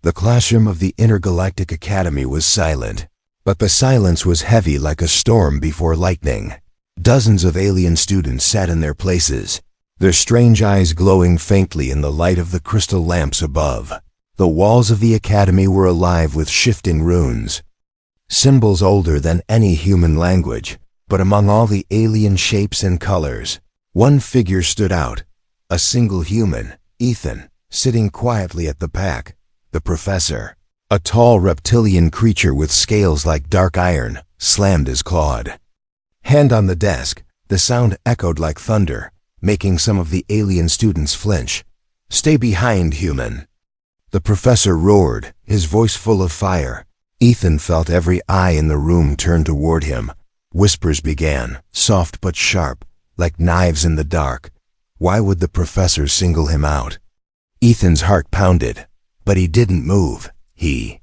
The classroom of the Intergalactic Academy was silent, but the silence was heavy like a storm before lightning. Dozens of alien students sat in their places, their strange eyes glowing faintly in the light of the crystal lamps above. The walls of the academy were alive with shifting runes, symbols older than any human language. But among all the alien shapes and colors, one figure stood out, a single human, Ethan, sitting quietly at the back, the professor. A tall reptilian creature with scales like dark iron slammed his clawed hand on the desk. The sound echoed like thunder, making some of the alien students flinch. "Stay behind, human!" The professor roared, his voice full of fire. Ethan felt every eye in the room turn toward him. Whispers began, soft but sharp, like knives in the dark. Why would the professor single him out? Ethan's heart pounded, but he didn't move. He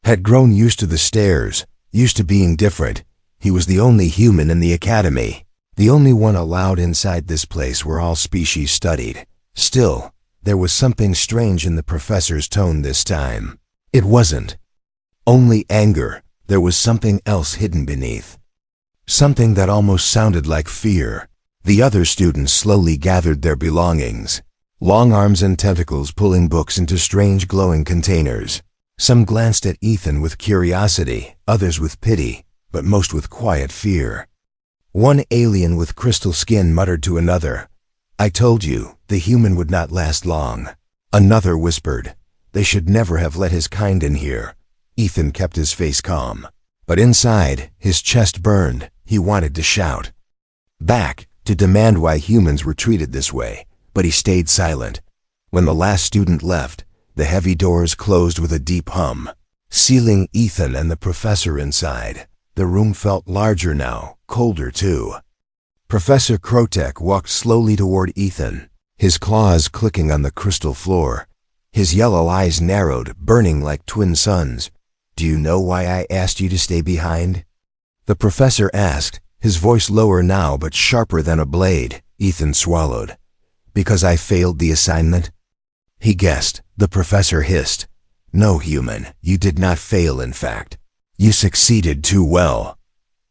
had grown used to the stares, used to being different. He was the only human in the academy, the only one allowed inside this place where all species studied. Still, there was something strange in the professor's tone this time. It wasn't only anger, there was something else hidden beneath. Something that almost sounded like fear. The other students slowly gathered their belongings, long arms and tentacles pulling books into strange glowing containers. Some glanced at Ethan with curiosity, others with pity, but most with quiet fear. One alien with crystal skin muttered to another, "I told you, the human would not last long." Another whispered, "They should never have let his kind in here." Ethan kept his face calm, but inside, his chest burned. He wanted to shout back, to demand why humans were treated this way, but he stayed silent. When the last student left, the heavy doors closed with a deep hum, sealing Ethan and the professor inside. The room felt larger now, colder too. Professor Krotek walked slowly toward Ethan, his claws clicking on the crystal floor. His yellow eyes narrowed, burning like twin suns. "Do you know why I asked you to stay behind?" The professor asked, his voice lower now but sharper than a blade. Ethan swallowed. "Because I failed the assignment?" He guessed. The professor hissed, "No, human, you did not fail, in fact. You succeeded too well."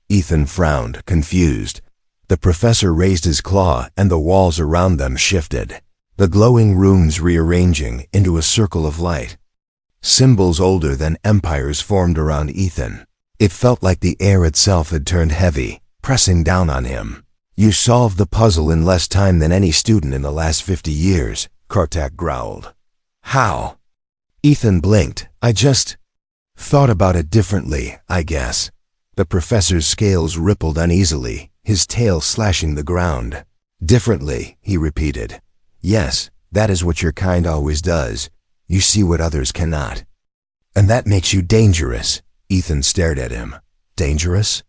Ethan frowned, confused. The professor raised his claw and the walls around them shifted, the glowing runes rearranging into a circle of light. Symbols older than empires formed around Ethan. It felt like the air itself had turned heavy, pressing down on him. "You solved the puzzle in less time than any student in the last 50 years, Krotek growled. "How?" Ethan blinked. "I just thought about it differently, I guess." The professor's scales rippled uneasily, his tail slashing the ground. "Differently," he repeated. "Yes, that is what your kind always does. You see what others cannot. And that makes you dangerous." Ethan stared at him. "Dangerous?"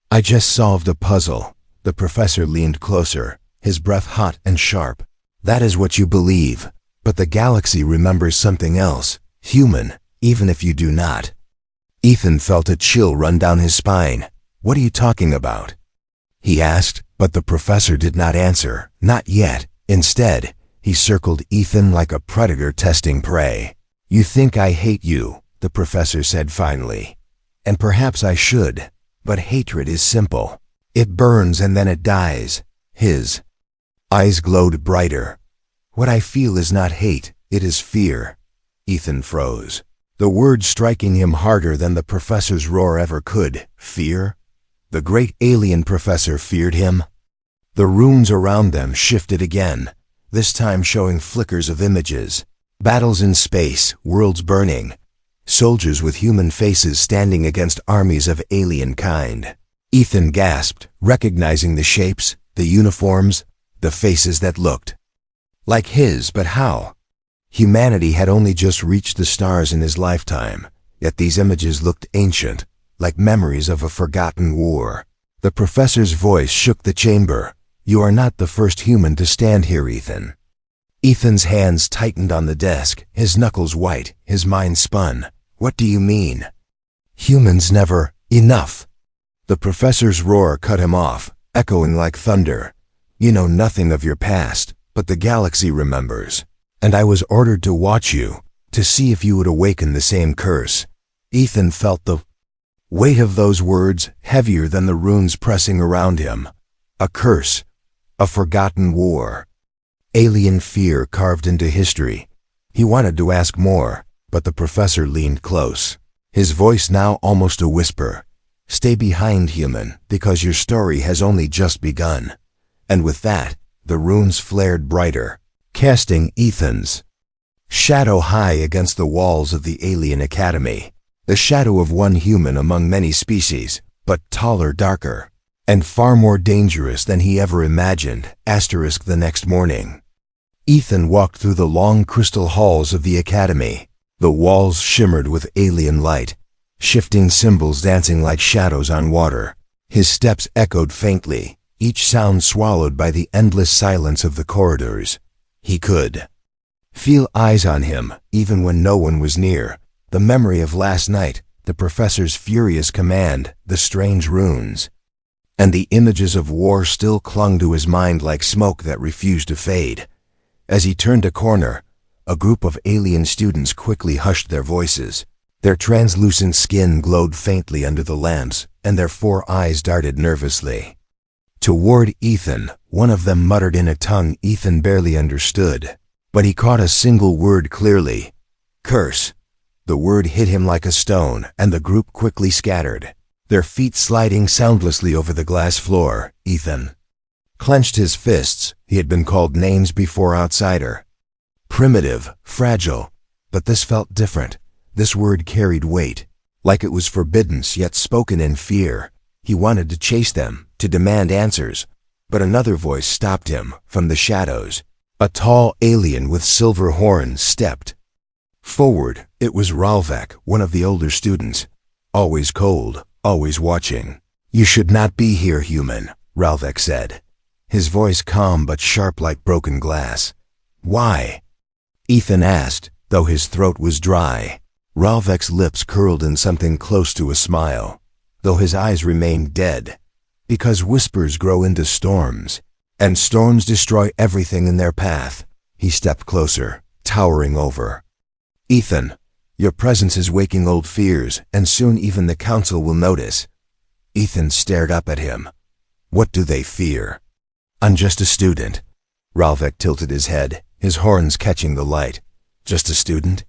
"I just solved a puzzle." The professor leaned closer, his breath hot and sharp. "That is what you believe, but the galaxy remembers something else, human, even if you do not." Ethan felt a chill run down his spine. "What are you talking about?" he asked, but the professor did not answer, not yet. Instead, he circled Ethan like a predator testing prey. "You think I hate you," the professor said finally. "And perhaps I should, but hatred is simple. It burns and then it dies." His eyes glowed brighter. "What I feel is not hate, it is fear." Ethan froze, the word striking him harder than the professor's roar ever could. Fear? The great alien professor feared him? The runes around them shifted again, this time showing flickers of images. Battles in space, worlds burning. Soldiers with human faces standing against armies of alien kind. Ethan gasped, recognizing the shapes, the uniforms, the faces that looked like his, but how? Humanity had only just reached the stars in his lifetime, yet these images looked ancient, like memories of a forgotten war. The professor's voice shook the chamber. "You are not the first human to stand here, Ethan." Ethan's hands tightened on the desk, his knuckles white, his mind spun. "What do you mean?" "Humans never—" "Enough!" The professor's roar cut him off, echoing like thunder. "You know nothing of your past, but the galaxy remembers. And I was ordered to watch you. to see if you would awaken the same curse. Ethan felt the weight of those words heavier than the runes pressing around him. A curse. A forgotten war. Alien fear carved into history. He wanted to ask more, but the professor leaned close. His voice now almost a whisper. Stay behind, human, because your story has only just begun. And with that, the runes flared brighter, casting Ethan's shadow high against the walls of the alien academy. The shadow of one human among many species, but taller, darker, and far more dangerous than he ever imagined. The next morning, Ethan walked through the long crystal halls of the academy. The walls shimmered with alien light, shifting symbols dancing like shadows on water. His steps echoed faintly, each sound swallowed by the endless silence of the corridors. He could feel eyes on him, even when no one was near. The memory of last night, the professor's furious command, the strange runes, and the images of war still clung to his mind like smoke that refused to fade. As he turned a corner, a group of alien students quickly hushed their voices. Their translucent skin glowed faintly under the lamps, and their 4 eyes darted nervously toward Ethan. One of them muttered in a tongue Ethan barely understood, but he caught a single word clearly. Curse. The word hit him like a stone, and the group quickly scattered, their feet sliding soundlessly over the glass floor. Ethan clenched his fists. He had been called names before: outsider, primitive, fragile, but this felt different. This word carried weight, like it was forbidden yet spoken in fear. He wanted to chase them, to demand answers, but another voice stopped him from the shadows. A tall alien with silver horns stepped forward. It was Ralvek, one of the older students. Always cold, always watching. You should not be here, human, Ralvek said, his voice calm but sharp like broken glass. Why? Ethan asked, though his throat was dry. Ralvek's lips curled in something close to a smile, though his eyes remained dead. Because whispers grow into storms, and storms destroy everything in their path. He stepped closer, towering over Ethan. Your presence is waking old fears, and soon even the council will notice. Ethan stared up at him. What do they fear? I'm just a student. Ralvek tilted his head, his horns catching the light. Just a student?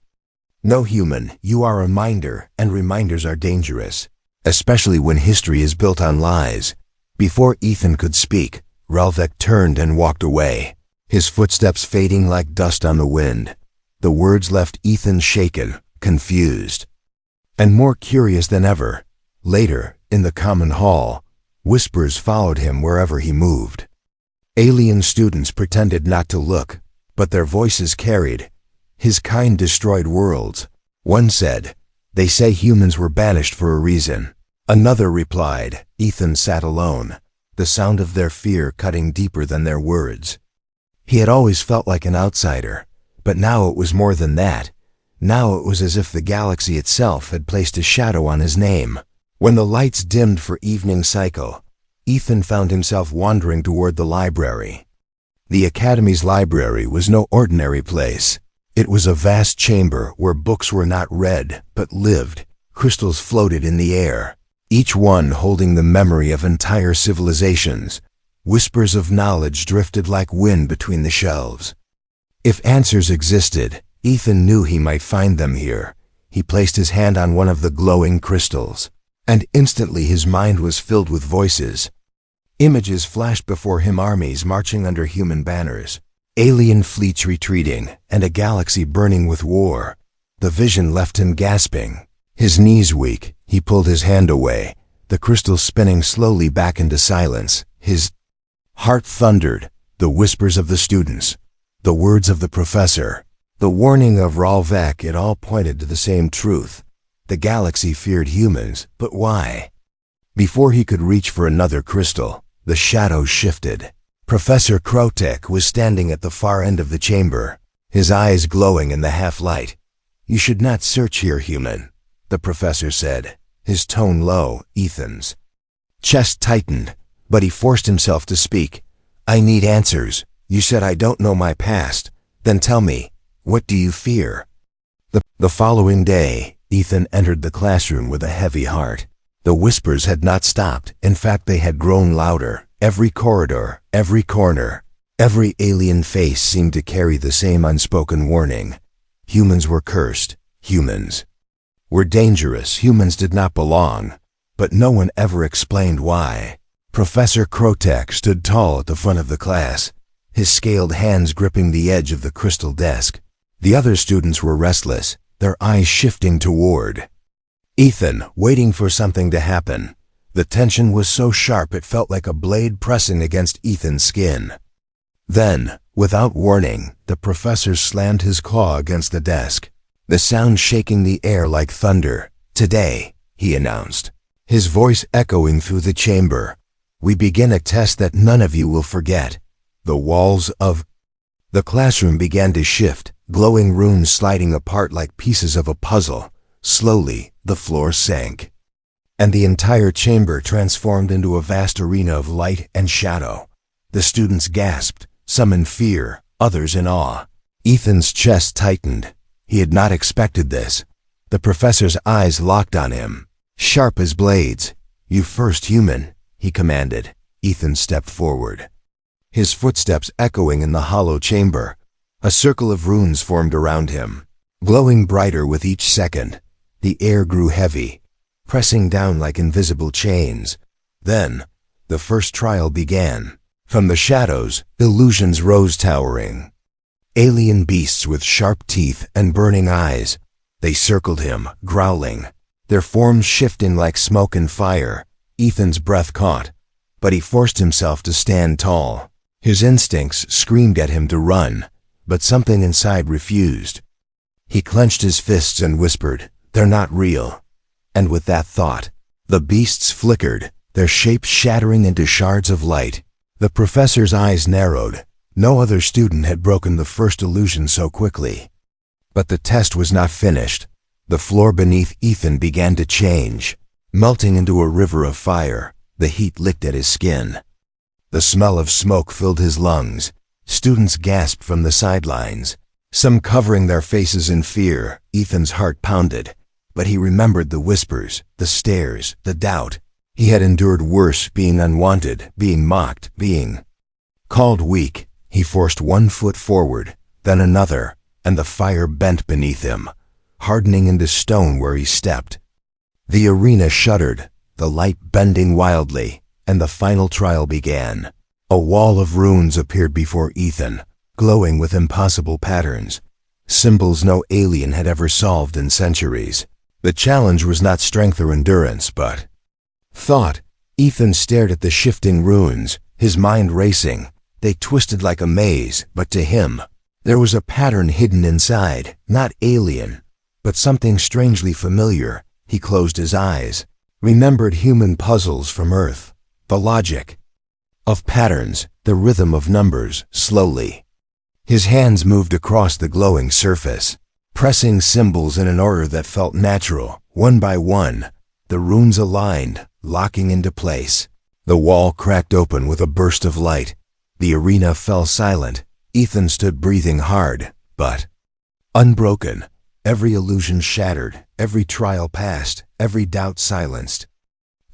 No, human, you are a reminder, and reminders are dangerous, especially when history is built on lies. Before Ethan could speak, Ralvek turned and walked away, his footsteps fading like dust on the wind. The words left Ethan shaken, confused, and more curious than ever. Later, in the common hall, whispers followed him wherever he moved. Alien students pretended not to look, but their voices carried. His kind destroyed worlds. One said, they say humans were banished for a reason. Another replied. Ethan sat alone, the sound of their fear cutting deeper than their words. He had always felt like an outsider, but now it was more than that. Now it was as if the galaxy itself had placed a shadow on his name. When the lights dimmed for evening cycle, Ethan found himself wandering toward the library. The Academy's library was no ordinary place. It was a vast chamber where books were not read, but lived. Crystals floated in the air, each one holding the memory of entire civilizations. Whispers of knowledge drifted like wind between the shelves. If answers existed, Ethan knew he might find them here. He placed his hand on one of the glowing crystals, and instantly his mind was filled with voices. Images flashed before him: armies marching under human banners, alien fleets retreating, and a galaxy burning with war. The vision left him gasping. His knees weak, he pulled his hand away, the crystal spinning slowly back into silence. His heart thundered. The whispers of the students, the words of the professor, the warning of Ralvek, it all pointed to the same truth. The galaxy feared humans, but why? Before he could reach for another crystal, the shadows shifted. Professor Krotek was standing at the far end of the chamber, his eyes glowing in the half-light. You should not search here, human, the professor said, his tone low. Ethan's chest tightened, but he forced himself to speak. I need answers. You said I don't know my past. Then tell me, what do you fear? The following day, Ethan entered the classroom with a heavy heart. The whispers had not stopped. In fact, they had grown louder. Every corridor, every corner, every alien face seemed to carry the same unspoken warning. Humans were cursed. Humans were dangerous. Humans did not belong. But no one ever explained why. Professor Krotek stood tall at the front of the class, his scaled hands gripping the edge of the crystal desk. The other students were restless, their eyes shifting toward Ethan, waiting for something to happen. The tension was so sharp it felt like a blade pressing against Ethan's skin. Then, without warning, the professor slammed his claw against the desk, the sound shaking the air like thunder. "Today," he announced, his voice echoing through the chamber, "we begin a test that none of you will forget." The walls of the classroom began to shift, glowing runes sliding apart like pieces of a puzzle. Slowly, the floor sank, and the entire chamber transformed into a vast arena of light and shadow. The students gasped, some in fear, others in awe. Ethan's chest tightened. He had not expected this. The professor's eyes locked on him, sharp as blades. "You first, human," he commanded. Ethan stepped forward, his footsteps echoing in the hollow chamber. A circle of runes formed around him, glowing brighter with each second. The air grew heavy, pressing down like invisible chains. Then, the first trial began. From the shadows, illusions rose towering. Alien beasts with sharp teeth and burning eyes. They circled him, growling, their forms shifting like smoke and fire. Ethan's breath caught, but he forced himself to stand tall. His instincts screamed at him to run, but something inside refused. He clenched his fists and whispered, "They're not real." And with that thought, the beasts flickered, their shapes shattering into shards of light. The professor's eyes narrowed. No other student had broken the first illusion so quickly. But the test was not finished. The floor beneath Ethan began to change, melting into a river of fire. The heat licked at his skin. The smell of smoke filled his lungs. Students gasped from the sidelines, some covering their faces in fear. Ethan's heart pounded, but he remembered the whispers, the stares, the doubt. He had endured worse, being unwanted, being mocked, being called weak. He forced one foot forward, then another, and the fire bent beneath him, hardening into stone where he stepped. The arena shuddered, the light bending wildly, and the final trial began. A wall of runes appeared before Ethan, glowing with impossible patterns, symbols no alien had ever solved in centuries. The challenge was not strength or endurance, but thought. Ethan stared at the shifting runes, his mind racing. They twisted like a maze, but to him, there was a pattern hidden inside, not alien, but something strangely familiar. He closed his eyes, remembered human puzzles from Earth, the logic of patterns, the rhythm of numbers. Slowly, his hands moved across the glowing surface, pressing symbols in an order that felt natural. One by one, the runes aligned, locking into place. The wall cracked open with a burst of light. The arena fell silent. Ethan stood breathing hard, but unbroken. Every illusion shattered, every trial passed, every doubt silenced.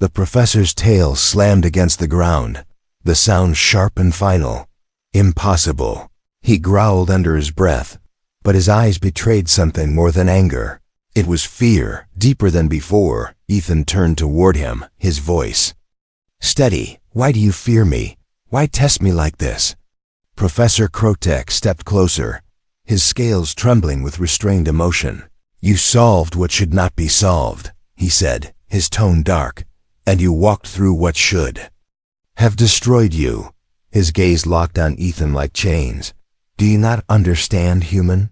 The professor's tail slammed against the ground, the sound sharp and final. Impossible. He growled under his breath, but his eyes betrayed something more than anger. It was fear, deeper than before. Ethan turned toward him, his voice steady. "Why do you fear me? Why test me like this?" Professor Krotek stepped closer, his scales trembling with restrained emotion. "You solved what should not be solved," he said, his tone dark, "and you walked through what should have destroyed you." His gaze locked on Ethan like chains. "Do you not understand, human?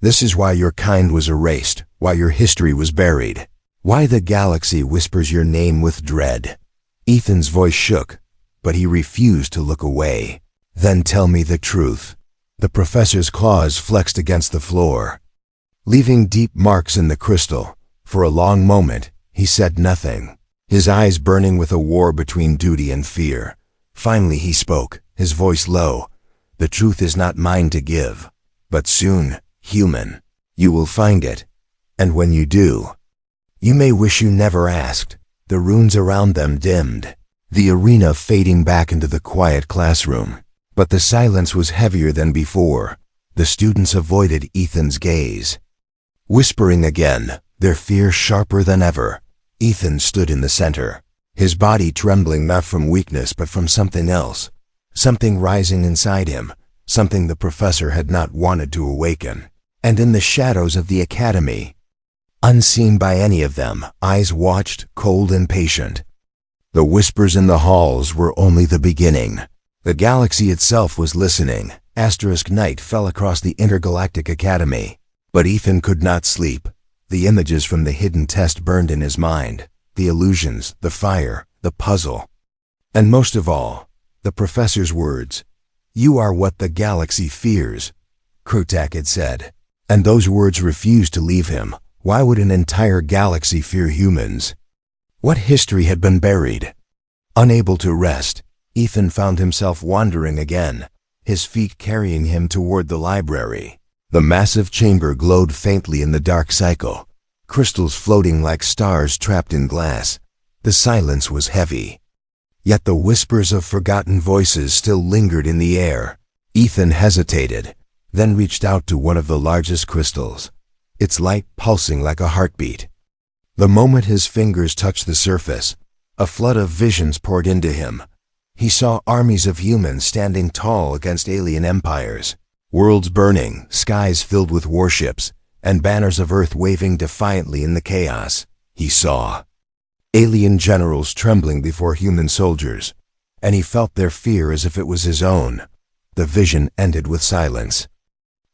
This is why your kind was erased, why your history was buried, why the galaxy whispers your name with dread." Ethan's voice shook, but he refused to look away. "Then tell me the truth." The professor's claws flexed against the floor, leaving deep marks in the crystal. For a long moment, he said nothing, his eyes burning with a war between duty and fear. Finally he spoke, his voice low. "The truth is not mine to give, but soon, human, You will find it. And when you do, you may wish you never asked. The runes around them dimmed, the arena fading back into the quiet classroom. But the silence was heavier than before. The students avoided Ethan's gaze. Whispering again, their fear sharper than ever, Ethan stood in the center, his body trembling not from weakness but from something else, something rising inside him, something the professor had not wanted to awaken. And in the shadows of the academy, unseen by any of them, eyes watched, cold and patient. The whispers in the halls were only the beginning. The galaxy itself was listening. Asterisk night fell across the intergalactic academy. But Ethan could not sleep. The images from the hidden test burned in his mind. The illusions, the fire, the puzzle. And most of all, the professor's words. "You are what the galaxy fears," Kurtak had said. And those words refused to leave him. Why would an entire galaxy fear humans? What history had been buried? Unable to rest, Ethan found himself wandering again, his feet carrying him toward the library. The massive chamber glowed faintly in the dark cycle, crystals floating like stars trapped in glass. The silence was heavy. Yet the whispers of forgotten voices still lingered in the air. Ethan hesitated, then reached out to one of the largest crystals, its light pulsing like a heartbeat. The moment his fingers touched the surface, a flood of visions poured into him. He saw armies of humans standing tall against alien empires, worlds burning, skies filled with warships, and banners of Earth waving defiantly in the chaos. He saw alien generals trembling before human soldiers, and he felt their fear as if it was his own. The vision ended with silence.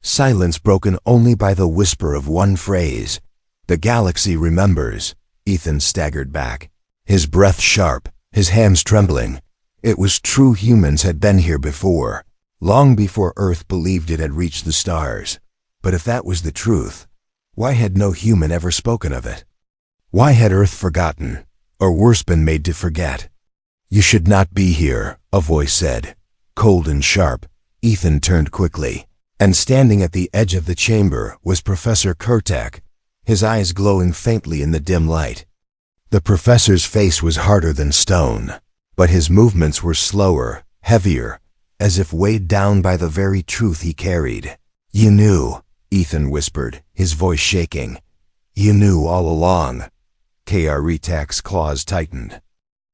Silence broken only by the whisper of one phrase. "The galaxy remembers." Ethan staggered back, his breath sharp, his hands trembling. It was true, humans had been here before, long before Earth believed it had reached the stars. But if that was the truth, why had no human ever spoken of it? Why had Earth forgotten, or worse, been made to forget? "You should not be here," a voice said, cold and sharp. Ethan turned quickly, and standing at the edge of the chamber was Professor Kurtak, his eyes glowing faintly in the dim light. The professor's face was harder than stone, but his movements were slower, heavier, as if weighed down by the very truth he carried. "You knew," Ethan whispered, his voice shaking. "You knew all along." Kurtak's claws tightened,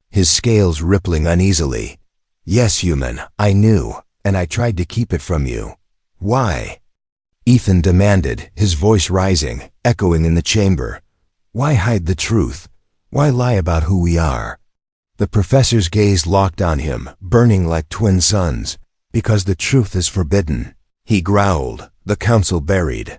his scales rippling uneasily. "Yes, human, I knew, and I tried to keep it from you." "Why?" Ethan demanded, his voice rising, echoing in the chamber. "Why hide the truth? Why lie about who we are?" The professor's gaze locked on him, burning like twin suns. "Because the truth is forbidden," he growled. "The council buried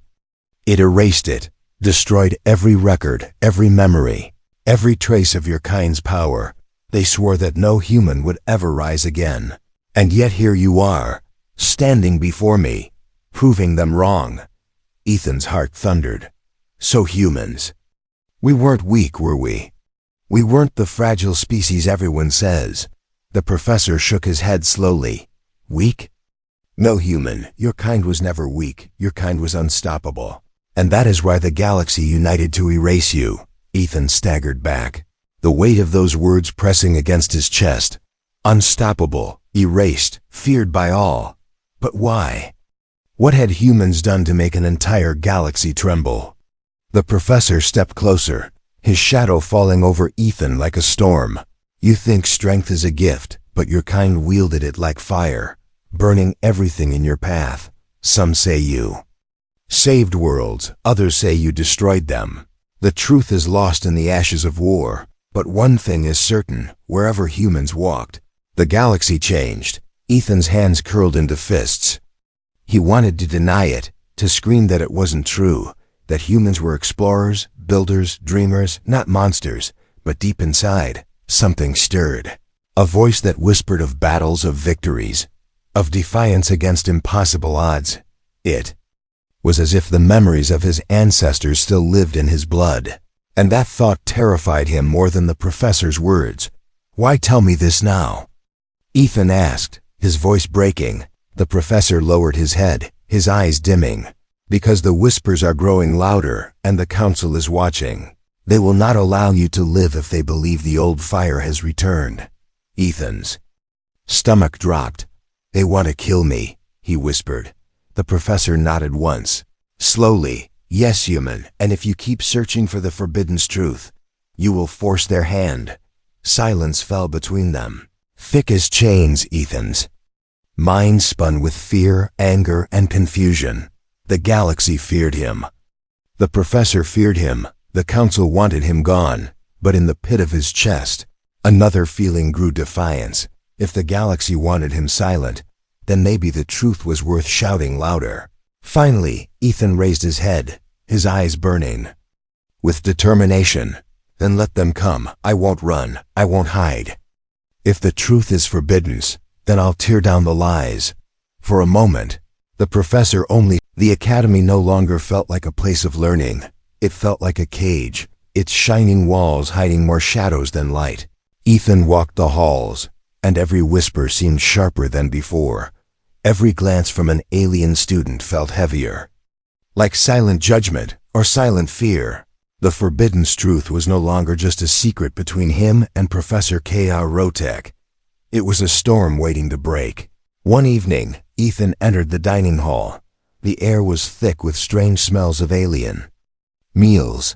it, erased it, destroyed every record, every memory, every trace of your kind's power. They swore that no human would ever rise again. And yet here you are, standing before me, proving them wrong." Ethan's heart thundered. "So humans, we weren't weak, were we? We weren't the fragile species everyone says." The professor shook his head slowly. "Weak? No, human, your kind was never weak. Your kind was unstoppable. And that is why the galaxy united to erase you." Ethan staggered back, the weight of those words pressing against his chest. Unstoppable, erased, feared by all. But why? What had humans done to make an entire galaxy tremble? The professor stepped closer, his shadow falling over Ethan like a storm. "You think strength is a gift, but your kind wielded it like fire, burning everything in your path. Some say you saved worlds, others say you destroyed them. The truth is lost in the ashes of war. But one thing is certain, wherever humans walked, the galaxy changed." Ethan's hands curled into fists. He wanted to deny it, to scream that it wasn't true, that humans were explorers, builders, dreamers, not monsters. But deep inside, something stirred. A voice that whispered of battles, of victories, of defiance against impossible odds. It was as if the memories of his ancestors still lived in his blood. And that thought terrified him more than the professor's words. "Why tell me this now?" Ethan asked, his voice breaking. The professor lowered his head, his eyes dimming. Because the whispers are growing louder and the council is watching. They will not allow you to live if they believe the old fire has returned. Ethan's stomach dropped. They want to kill me, he whispered. The professor nodded once. Slowly, yes, human, and if you keep searching for the forbidden truth, you will force their hand. Silence fell between them. Thick as chains, Ethan's mind spun with fear, anger, and confusion. The galaxy feared him. The professor feared him. The council wanted him gone. But in the pit of his chest, another feeling grew: defiance. If the galaxy wanted him silent, then maybe the truth was worth shouting louder. Finally, Ethan raised his head, his eyes burning with determination. Then let them come. I won't run. I won't hide. If the truth is forbidden, then I'll tear down the lies. For a moment, the professor only. The academy no longer felt like a place of learning. It felt like a cage, its shining walls hiding more shadows than light. Ethan walked the halls, and every whisper seemed sharper than before. Every glance from an alien student felt heavier, like silent judgment or silent fear. The forbidden truth was no longer just a secret between him and Professor K.R. Rotek. It was a storm waiting to break. One evening, Ethan entered the dining hall. The air was thick with strange smells of alien meals.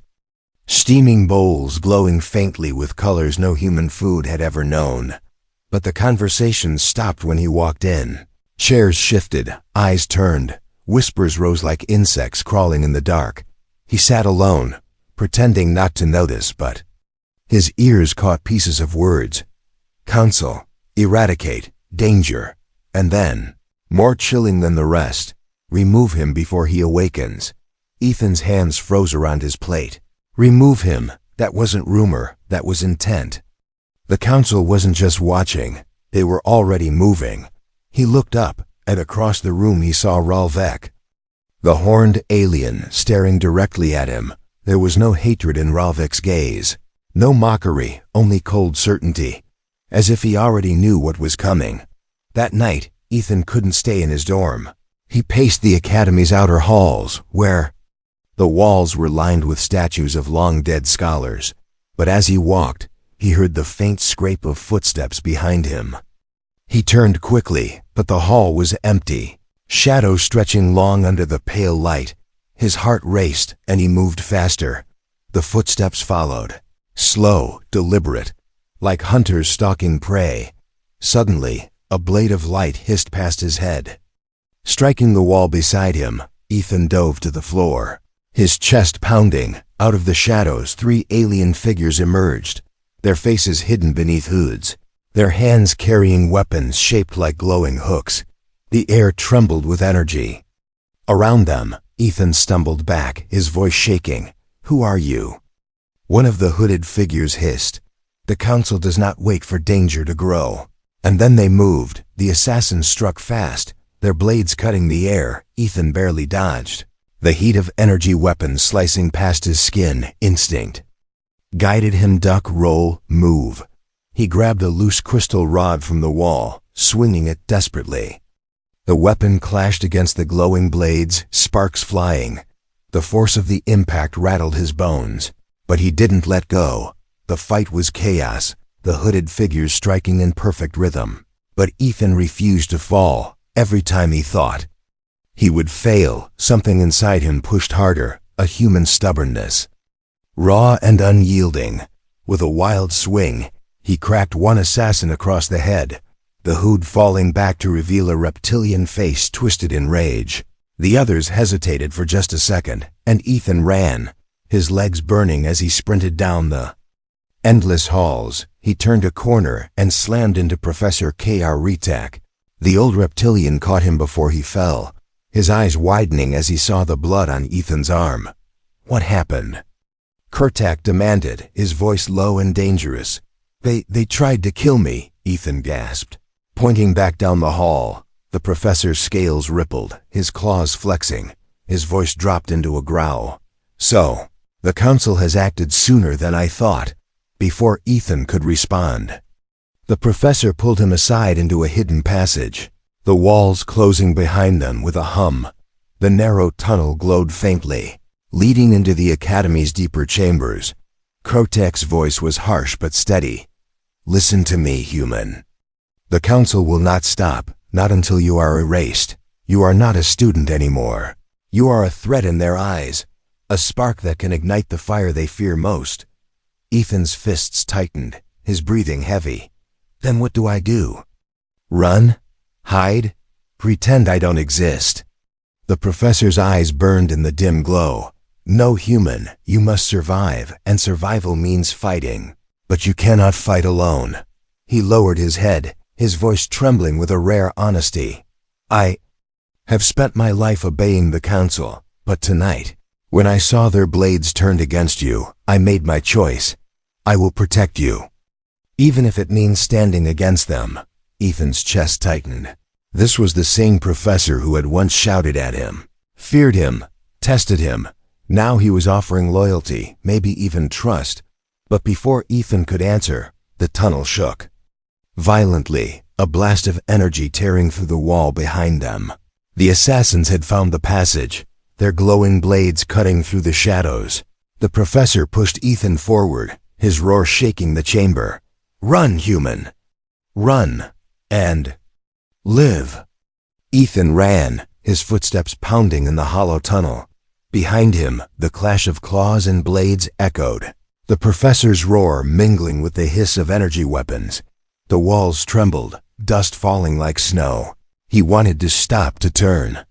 Steaming bowls glowing faintly with colors no human food had ever known. But the conversation stopped when he walked in. Chairs shifted, eyes turned, whispers rose like insects crawling in the dark. He sat alone, pretending not to notice, but his ears caught pieces of words. Council, eradicate, danger, and then, more chilling than the rest, remove him before he awakens. Ethan's hands froze around his plate. Remove him. That wasn't rumor, that was intent. The council wasn't just watching, they were already moving. He looked up, and across the room he saw Ralvek, the horned alien, staring directly at him. There was no hatred in Ralvek's gaze, no mockery, only cold certainty, as if he already knew what was coming. That night, Ethan couldn't stay in his dorm. He paced the academy's outer halls, where the walls were lined with statues of long-dead scholars. But as he walked, he heard the faint scrape of footsteps behind him. He turned quickly, but the hall was empty, shadows stretching long under the pale light. His heart raced, and he moved faster. The footsteps followed, slow, deliberate, like hunters stalking prey. Suddenly, a blade of light hissed past his head. Striking the wall beside him, Ethan dove to the floor. His chest pounding, out of the shadows 3 alien figures emerged, their faces hidden beneath hoods, their hands carrying weapons shaped like glowing hooks. The air trembled with energy. Around them, Ethan stumbled back, his voice shaking. Who are you? One of the hooded figures hissed. The council does not wait for danger to grow. And then they moved. The assassins struck fast, their blades cutting the air. Ethan barely dodged, the heat of energy weapons slicing past his skin. Instinct guided him. Duck, roll, move. He grabbed a loose crystal rod from the wall, swinging it desperately. The weapon clashed against the glowing blades, sparks flying. The force of the impact rattled his bones, but he didn't let go. The fight was chaos, the hooded figures striking in perfect rhythm. But Ethan refused to fall. Every time he thought he would fail, something inside him pushed harder, a human stubbornness. Raw and unyielding, with a wild swing, he cracked one assassin across the head, the hood falling back to reveal a reptilian face twisted in rage. The others hesitated for just a second, and Ethan ran, his legs burning as he sprinted down the endless halls. He turned a corner and slammed into Professor K.R. Rotek. The old reptilian caught him before he fell, his eyes widening as he saw the blood on Ethan's arm. What happened? Kurtak demanded, his voice low and dangerous. They tried to kill me, Ethan gasped. Pointing back down the hall, the professor's scales rippled, his claws flexing. His voice dropped into a growl. So, the council has acted sooner than I thought. Before Ethan could respond, the professor pulled him aside into a hidden passage, the walls closing behind them with a hum. The narrow tunnel glowed faintly, leading into the Academy's deeper chambers. Krotek's voice was harsh but steady. "Listen to me, human. The Council will not stop, not until you are erased. You are not a student anymore. You are a threat in their eyes, a spark that can ignite the fire they fear most." Ethan's fists tightened, his breathing heavy. "Then what do I do? Run? Hide? Pretend I don't exist?" The professor's eyes burned in the dim glow. "No, human, you must survive, and survival means fighting. But you cannot fight alone." He lowered his head, his voice trembling with a rare honesty. "I have spent my life obeying the Council, but tonight, when I saw their blades turned against you, I made my choice. I will protect you, even if it means standing against them." Ethan's chest tightened. This was the same professor who had once shouted at him, feared him, tested him. Now he was offering loyalty, maybe even trust. But before Ethan could answer, the tunnel shook. Violently, a blast of energy tearing through the wall behind them. The assassins had found the passage, their glowing blades cutting through the shadows. The professor pushed Ethan forward, his roar shaking the chamber. "Run, human! Run, and live!" Ethan ran, his footsteps pounding in the hollow tunnel. Behind him, the clash of claws and blades echoed, the professor's roar mingling with the hiss of energy weapons. The walls trembled, dust falling like snow. He wanted to stop, to turn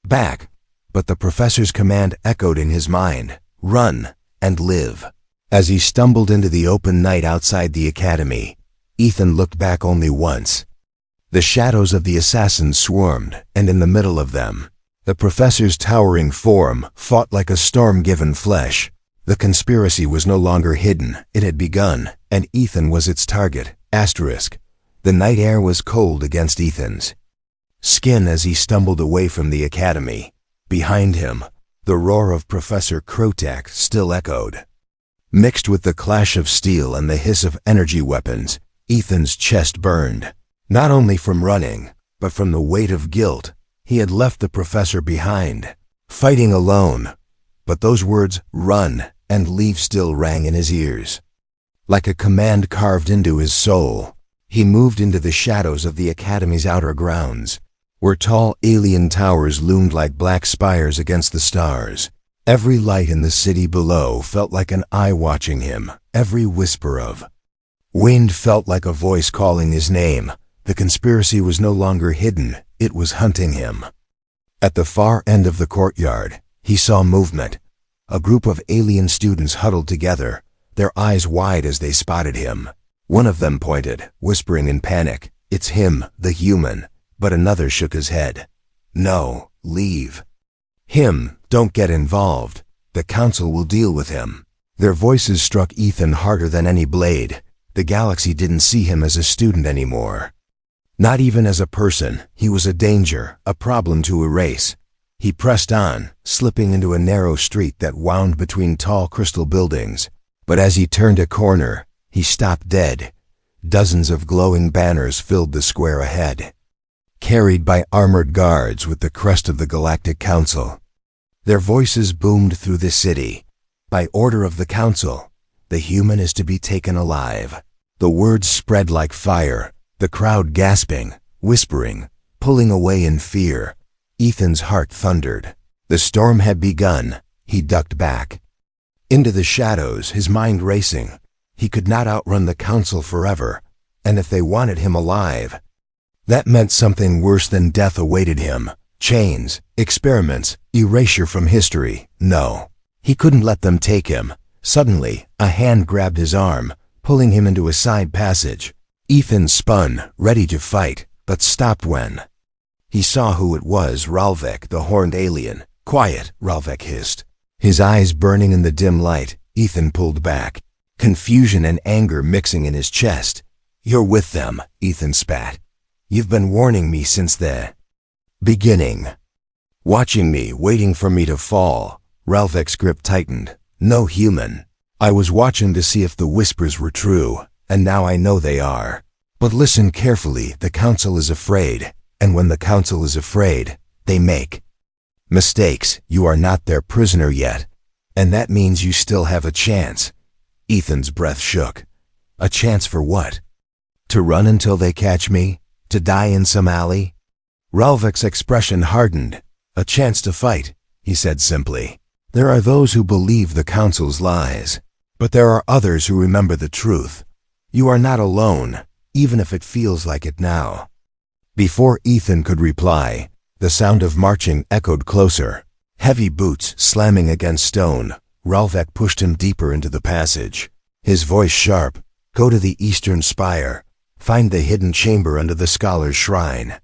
back, but the professor's command echoed in his mind, "Run and live." As he stumbled into the open night outside the Academy, Ethan looked back only once. The shadows of the assassins swarmed, and in the middle of them, the professor's towering form fought like a storm-given flesh. The conspiracy was no longer hidden, it had begun, and Ethan was its target. The night air was cold against Ethan's skin as he stumbled away from the Academy. Behind him, the roar of Professor Krotek still echoed. Mixed with the clash of steel and the hiss of energy weapons, Ethan's chest burned, not only from running, but from the weight of guilt. He had left the professor behind, fighting alone, but those words, "run and leave," still rang in his ears. Like a command carved into his soul, he moved into the shadows of the Academy's outer grounds, where tall alien towers loomed like black spires against the stars. Every light in the city below felt like an eye watching him, every whisper of wind felt like a voice calling his name. The conspiracy was no longer hidden, it was hunting him. At the far end of the courtyard, he saw movement. A group of alien students huddled together, their eyes wide as they spotted him. One of them pointed, whispering in panic, "It's him, the human," but another shook his head. "No, leave. Him, don't get involved. The Council will deal with him." Their voices struck Ethan harder than any blade. The galaxy didn't see him as a student anymore. Not even as a person. He was a danger, a problem to erase. He pressed on, slipping into a narrow street that wound between tall crystal buildings. But as he turned a corner, he stopped dead. Dozens of glowing banners filled the square ahead, carried by armored guards with the crest of the Galactic Council. Their voices boomed through the city. "By order of the Council, the human is to be taken alive." The words spread like fire, the crowd gasping, whispering, pulling away in fear. Ethan's heart thundered. The storm had begun. He ducked back into the shadows, his mind racing. He could not outrun the Council forever, and if they wanted him alive, that meant something worse than death awaited him. Chains, experiments, erasure from history. No, he couldn't let them take him. Suddenly, a hand grabbed his arm, pulling him into a side passage. Ethan spun, ready to fight, but stopped when he saw who it was. Ralvek, the horned alien. "Quiet," Ralvek hissed. His eyes burning in the dim light, Ethan pulled back, confusion and anger mixing in his chest. "You're with them," Ethan spat. "You've been warning me since the beginning. Watching me, waiting for me to fall." Ralvek's grip tightened. "No, human. I was watching to see if the whispers were true, and now I know they are. But listen carefully, the Council is afraid, and when the Council is afraid, they make Mistakes, you are not their prisoner yet. And that means you still have a chance. Ethan's breath shook. A chance for what? To run until they catch me? To die in some alley? Ralvik's expression hardened. A chance to fight, he said simply. There are those who believe the Council's lies, but there are others who remember the truth. You are not alone, even if it feels like it now. Before Ethan could reply, the sound of marching echoed closer. Heavy boots slamming against stone, Ralvik pushed him deeper into the passage. His voice sharp. Go to the eastern spire. Find the hidden chamber under the scholar's shrine.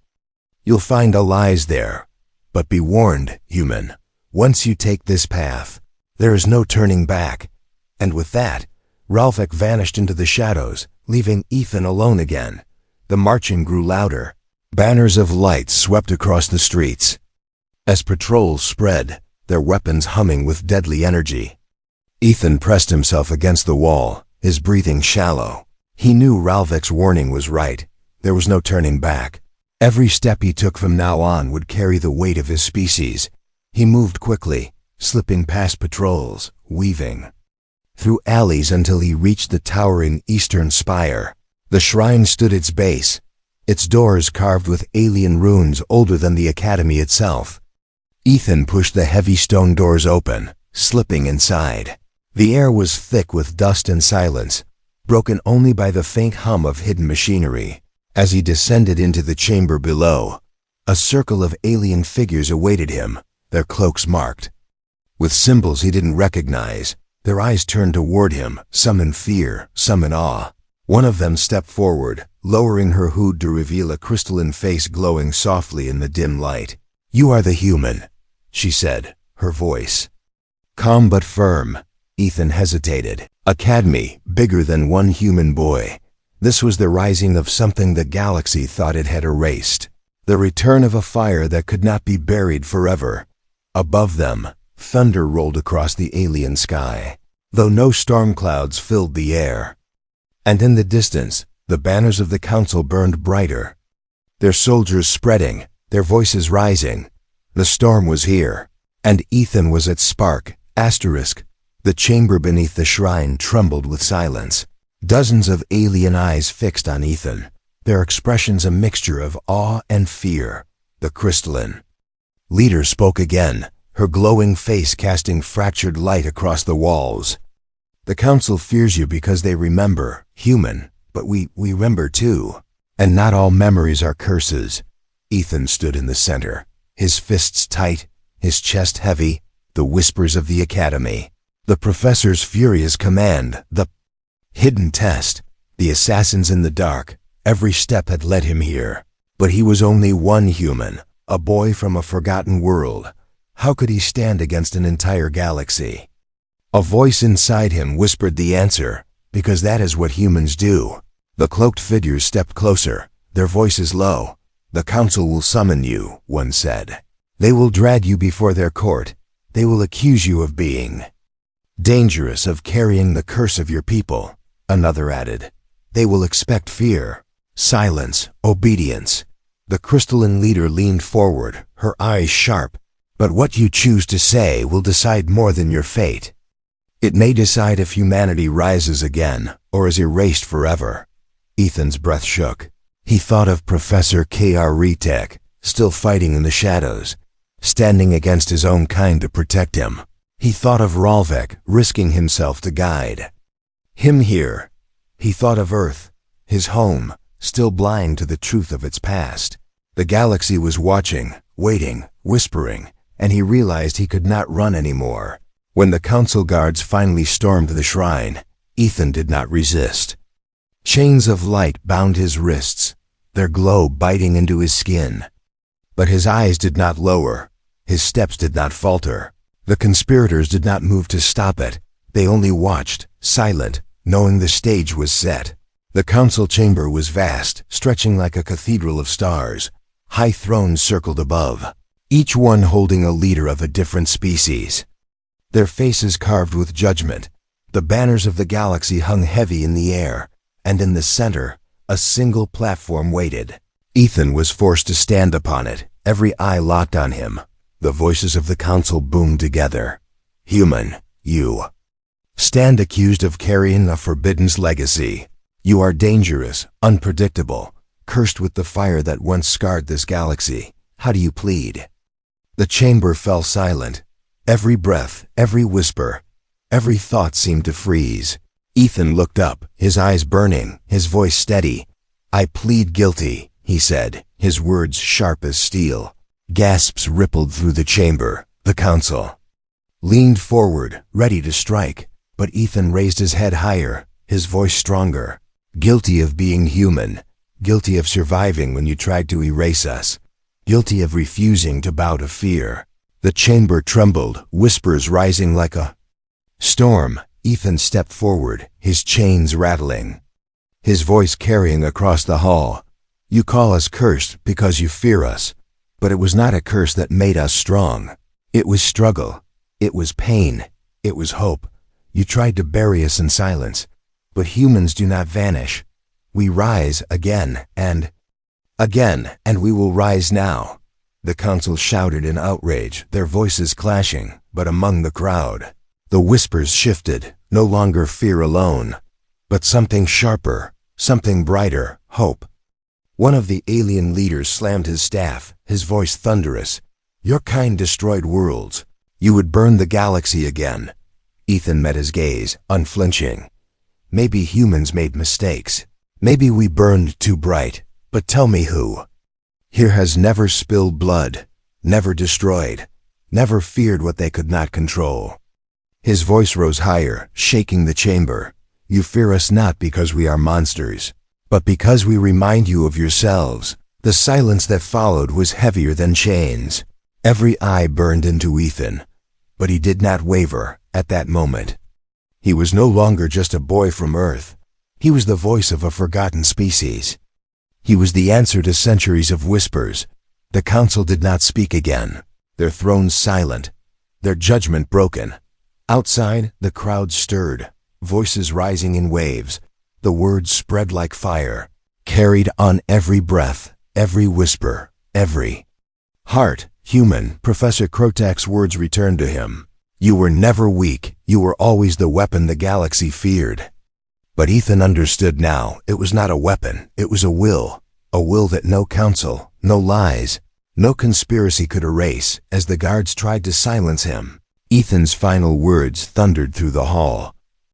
You'll find allies there. But be warned, human. Once you take this path, there is no turning back. And with that, Ralvik vanished into the shadows, leaving Ethan alone again. The marching grew louder. Banners of light swept across the streets. As patrols spread, their weapons humming with deadly energy. Ethan pressed himself against the wall, his breathing shallow. He knew Ralvik's warning was right. There was no turning back. Every step he took from now on would carry the weight of his species. He moved quickly, slipping past patrols, weaving through alleys until he reached the towering eastern spire. The shrine stood its base, its doors carved with alien runes older than the academy itself. Ethan pushed the heavy stone doors open, slipping inside. The air was thick with dust and silence, broken only by the faint hum of hidden machinery. As he descended into the chamber below, a circle of alien figures awaited him, their cloaks marked with symbols he didn't recognize. Their eyes turned toward him, some in fear, some in awe. One of them stepped forward, lowering her hood to reveal a crystalline face glowing softly in the dim light. You are the human, she said, her voice calm but firm. Ethan hesitated. Academy, bigger than one human boy. This was the rising of something the galaxy thought it had erased. The return of a fire that could not be buried forever. Above them, thunder rolled across the alien sky, though no storm clouds filled the air. And in the distance, the banners of the Council burned brighter, their soldiers spreading, their voices rising. The storm was here, and Ethan was at Spark, *. The chamber beneath the shrine trembled with silence. Dozens of alien eyes fixed on Ethan, their expressions a mixture of awe and fear. The crystalline leader spoke again, her glowing face casting fractured light across the walls. The Council fears you because they remember, human, but we remember too. And not all memories are curses. Ethan stood in the center, his fists tight, his chest heavy, the whispers of the academy. The professor's furious command, the hidden test, the assassins in the dark. Every step had led him here. But he was only one human, a boy from a forgotten world. How could he stand against an entire galaxy? A voice inside him whispered the answer, because that is what humans do. The cloaked figures stepped closer, their voices low. The Council will summon you, one said. They will drag you before their court. They will accuse you of being dangerous, of carrying the curse of your people, another added. They will expect fear, silence, obedience. The crystalline leader leaned forward, her eyes sharp. But what you choose to say will decide more than your fate. It may decide if humanity rises again, or is erased forever. Ethan's breath shook. He thought of Professor K.R. Retek, still fighting in the shadows, standing against his own kind to protect him. He thought of Ralvik, risking himself to guide him here. He thought of Earth, his home, still blind to the truth of its past. The galaxy was watching, waiting, whispering, and he realized he could not run anymore. When the Council guards finally stormed the shrine, Ethan did not resist. Chains of light bound his wrists, their glow biting into his skin. But his eyes did not lower, his steps did not falter. The conspirators did not move to stop it. They only watched, silent, knowing the stage was set. The Council chamber was vast, stretching like a cathedral of stars. High thrones circled above, each one holding a leader of a different species. Their faces carved with judgment. The banners of the galaxy hung heavy in the air, and in the center, a single platform waited. Ethan was forced to stand upon it, every eye locked on him. The voices of the council boomed together. Human, you stand accused of carrying a forbidden's legacy. You are dangerous, unpredictable, cursed with the fire that once scarred this galaxy. How do you plead? The chamber fell silent. Every breath, every whisper, every thought seemed to freeze. Ethan looked up, his eyes burning, his voice steady. I plead guilty, he said, his words sharp as steel. Gasps rippled through the chamber. The council leaned forward, ready to strike, but Ethan raised his head higher, his voice stronger. Guilty of being human, guilty of surviving when you tried to erase us, guilty of refusing to bow to fear. The chamber trembled, whispers rising like a storm. Ethan stepped forward, his chains rattling, his voice carrying across the hall. You call us cursed because you fear us, but it was not a curse that made us strong. It was struggle, it was pain, it was hope. You tried to bury us in silence, but humans do not vanish. We rise again, and we will rise now. The council shouted in outrage, their voices clashing, but among the crowd, the whispers shifted, no longer fear alone, but something sharper, something brighter, hope. One of the alien leaders slammed his staff, his voice thunderous. Your kind destroyed worlds. You would burn the galaxy again. Ethan met his gaze, unflinching. Maybe humans made mistakes. Maybe we burned too bright, but tell me who here has never spilled blood, never destroyed, never feared what they could not control. His voice rose higher, shaking the chamber. You fear us not because we are monsters, but because we remind you of yourselves. The silence that followed was heavier than chains. Every eye burned into Ethan, but he did not waver at that moment. He was no longer just a boy from Earth. He was the voice of a forgotten species. He was the answer to centuries of whispers. The council did not speak again, their thrones silent, their judgment broken. Outside, the crowd stirred, voices rising in waves. The words spread like fire, carried on every breath, every whisper, every heart. Human, Professor Krotak's words returned to him. You were never weak, you were always the weapon the galaxy feared. But Ethan understood now, it was not a weapon, it was a will that no council, no lies, no conspiracy could erase. As the guards tried to silence him, Ethan's final words thundered through the hall.